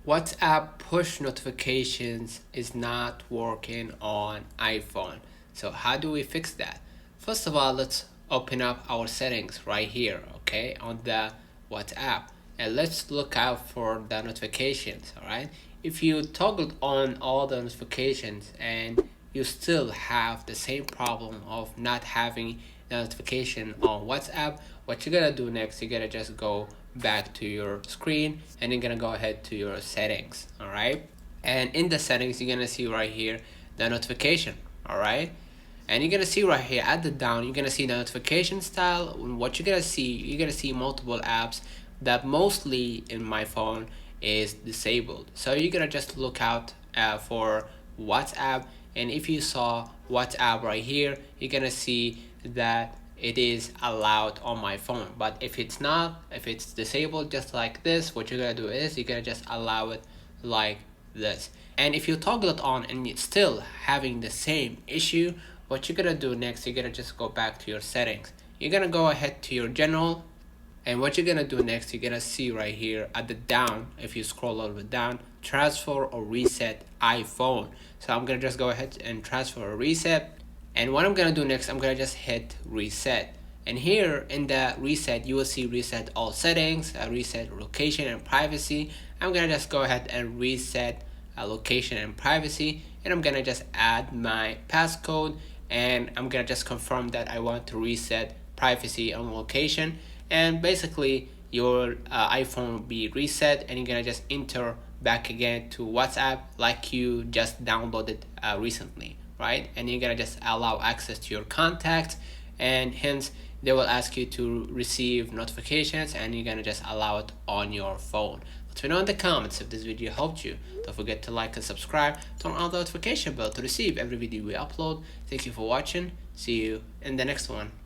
WhatsApp push notifications is not working on iPhone. So how do we fix that? First of all, let's open up our settings right here, okay, on the WhatsApp, and let's look out for the notifications. All right, if you toggled on all the notifications and you still have the same problem of not having the notification on WhatsApp, what you're gonna do next, you're gonna just go back to your screen and you're gonna go ahead to your settings. All right, and in the settings you're gonna see right here the notification. All right, and you're gonna see right here at the down, you're gonna see the notification style. What you're gonna see multiple apps that mostly in my phone is disabled, so you're gonna just look out for WhatsApp. And if you saw WhatsApp right here, you're gonna see that it is allowed on my phone. But if it's not, if it's disabled just like this, what you're gonna do is you're gonna just allow it like this. And if you toggle it on and it's still having the same issue, what you're gonna do next, you're gonna just go back to your settings. You're gonna go ahead to your general, and what you're gonna do next, you're gonna see right here at the down, if you scroll a little bit down, transfer or reset iPhone. So I'm gonna just go ahead and transfer or reset. And what I'm gonna do next, I'm gonna just hit reset. And here in the reset, you will see reset all settings, reset location and privacy. I'm gonna just go ahead and reset location and privacy. And I'm gonna just add my passcode. And I'm gonna just confirm that I want to reset privacy and location. And basically your iPhone will be reset, and you're gonna just enter back again to WhatsApp like you just downloaded recently, right? And you're gonna just allow access to your contacts, and hence they will ask you to receive notifications, and you're gonna just allow it on your phone. Let me know in the comments if this video helped you. Don't forget to like and subscribe, turn on the notification bell to receive every video we upload. Thank you for watching. See you in the next one.